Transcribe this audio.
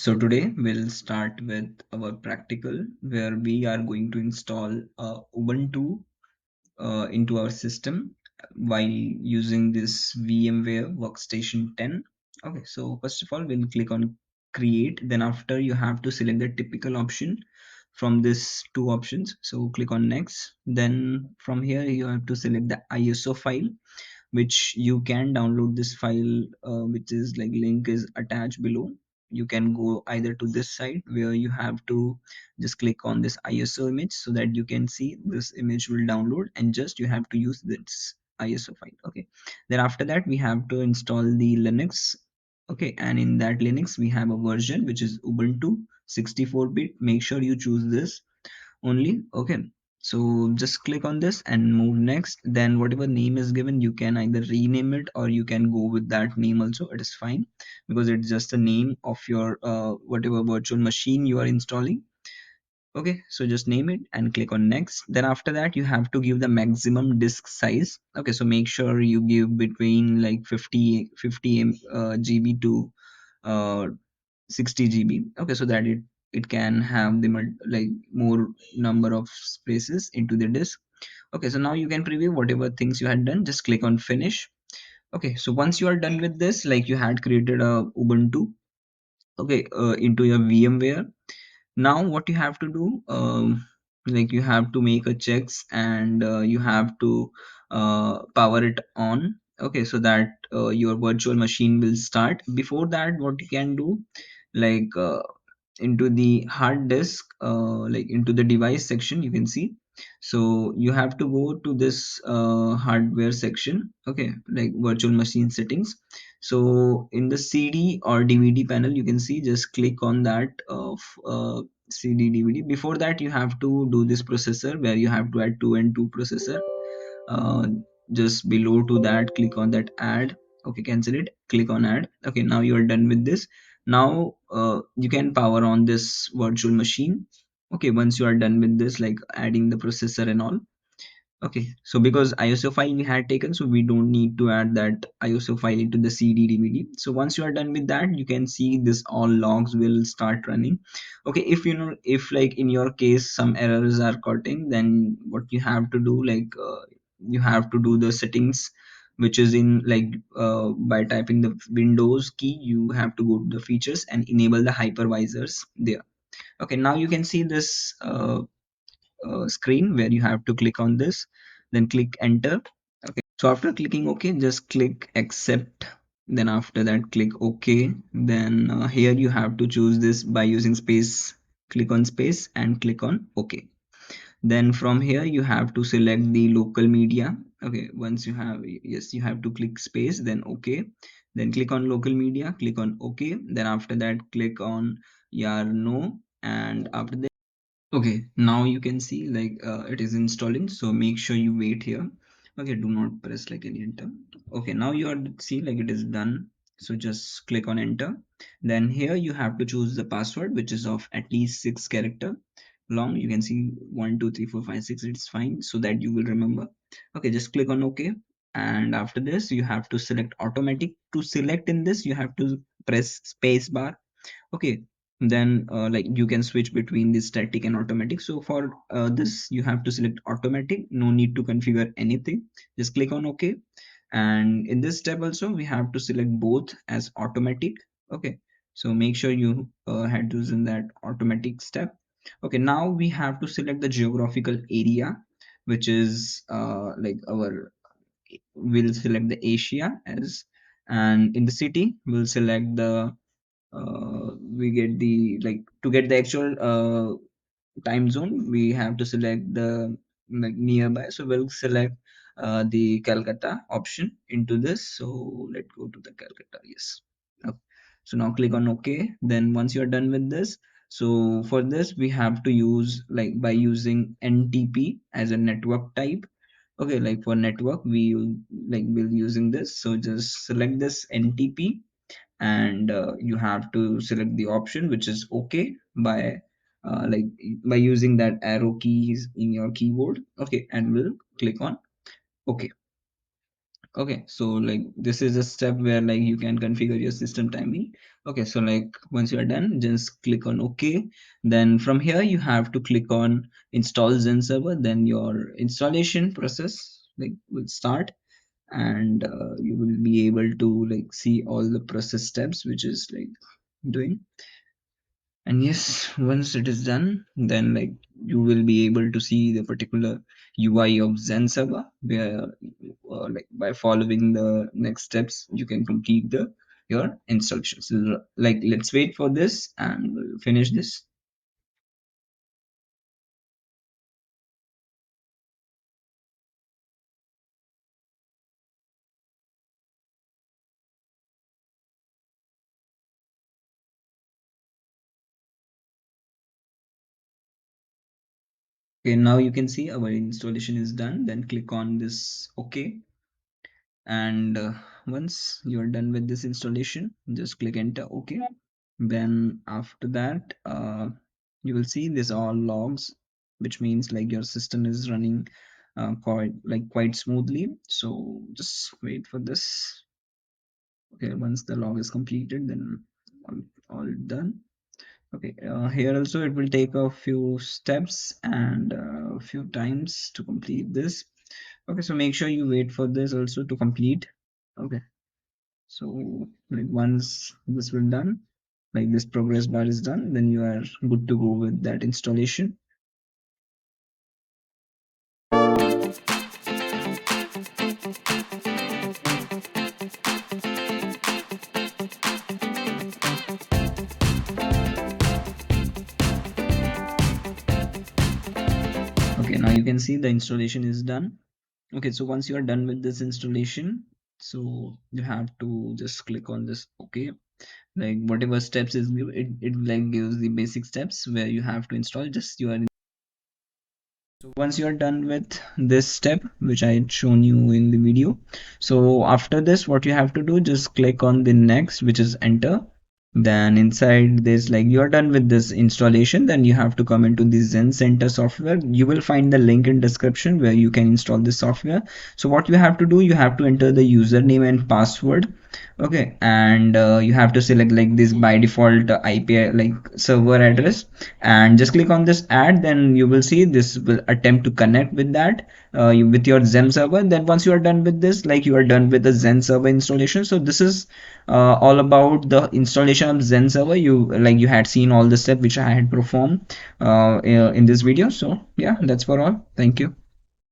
So today we'll start with our practical where we are going to install Ubuntu into our system while using this VMware Workstation 10. Okay, so first of all, we'll click on create. Then after you have to select the typical option from this two options. So click on next. Then from here you have to select the ISO file which you can download this file which is like link is attached below. You can go either to this site where you have to just click on this ISO image so that you can see this image will download, and just you have to use this ISO file. Okay, then after that we have to install the Linux. Okay, and in that Linux we have a version which is Ubuntu 64-bit. Make sure you choose this only. Okay, so just click on this and move next. Then whatever name is given, you can either rename it or you can go with that name also. It is fine because it's just the name of your whatever virtual machine you are installing. Okay, so just name it and click on next. Then after that you have to give the maximum disk size. Okay, so make sure you give between like 50 GB to uh, 60 GB. Okay, so that it can have the like more number of spaces into the disk. Okay, so now you can preview whatever things you had done. Just click on finish. Okay, so once you are done with this, like you had created a Ubuntu, okay, into your VMware. Now what you have to do, like you have to make a checks, and you have to power it on. Okay, so that your virtual machine will start. Before that, what you can do, like into the hard disk, like into the device section, you can see. So you have to go to this hardware section. Okay, like virtual machine settings. So in the CD or DVD panel, you can see, just click on that of CD DVD. Before that you have to do this processor where you have to add 2 and 2 processor. uh, just below to that, click on that add. Okay, cancel it, click on add. Okay, now you are done with this. Now you can power on this virtual machine. Okay, once you are done with this, like adding the processor and all. Okay, so because ISO file we had taken, so we don't need to add that ISO file into the CD DVD. So once you are done with that, you can see this all logs will start running. Okay, if you know, if like in your case some errors are caught in, then what you have to do, like you have to do the settings which is in like by typing the Windows key, you have to go to the features and enable the hypervisors there. Okay, now you can see this screen where you have to click on this, then click enter. Okay, so after clicking OK, just click accept. Then after that, click OK. Then here you have to choose this by using space. Click on space and click on OK. Then from here you have to select the local media. Okay, once you have, yes, you have to click space, then OK. Then click on local media, click on OK. Then after that, click on yeah no, and after that, okay, now you can see like it is installing, so make sure you wait here. Okay, do not press like any enter. Okay, now you are see like it is done. So just click on enter. Then here you have to choose the password, which is of at least 6 character long. You can see 1 2 3 4 5 6. It's fine so that you will remember. Okay, just click on OK. And after this, you have to select automatic. To select in this, you have to press space bar. Okay, then like you can switch between the static and automatic. So for this you have to select automatic. No need to configure anything, just click on OK. And in this step also we have to select both as automatic. Okay, so make sure you had to in that automatic step. Okay, now we have to select the geographical area, which is like our, we'll select the Asia as, and in the city we'll select the we get the, like to get the actual time zone, we have to select the like nearby. So we'll select the Calcutta option into this. So let's go to the Calcutta. Yes. Okay. So now click on OK. Then once you're done with this, so for this we have to use like by using NTP as a network type. Okay, like for network we like will using this. So just select this NTP, and you have to select the option which is OK by like by using that arrow keys in your keyboard. Okay, and we'll click on OK. Okay, so like this is a step where like you can configure your system timing. Okay, so like once you are done, just click on OK. Then from here you have to click on install Xen server. Then your installation process like will start, and you will be able to like see all the process steps which is like doing. And yes, once it is done, then like you will be able to see the particular UI of Xen server, where like by following the next steps you can complete the your installation. So like let's wait for this and we'll finish this. Okay, now you can see our installation is done. Then click on this OK, and once you're done with this installation, just click enter OK. Then after that, you will see this all logs, which means like your system is running quite smoothly. So just wait for this. Okay, once the log is completed, then all, all done. Okay, here also it will take a few steps and a few times to complete this. Okay, so make sure you wait for this also to complete. Okay, so like once this will done, like this progress bar is done, then you are good to go with that installation. Okay, now you can see the installation is done. Okay, so once you are done with this installation, so you have to just click on this OK. Like whatever steps is it like gives the basic steps where you have to install. Just you are So once you are done with this step, which I had shown you in the video, so after this, what you have to do, just click on the next, which is enter. Then inside this, like you are done with this installation, then you have to come into the Xen Center software. You will find the link in description where you can install this software. So what you have to do, you have to enter the username and password. Okay, and you have to select like this by default IP like server address, and just click on this add. Then you will see this will attempt to connect with that with your Xen server. Then once you are done with this, like you are done with the Xen server installation. So this is all about the installation of Xen server. You had seen all the steps which I had performed in this video. So yeah, that's for all. Thank you.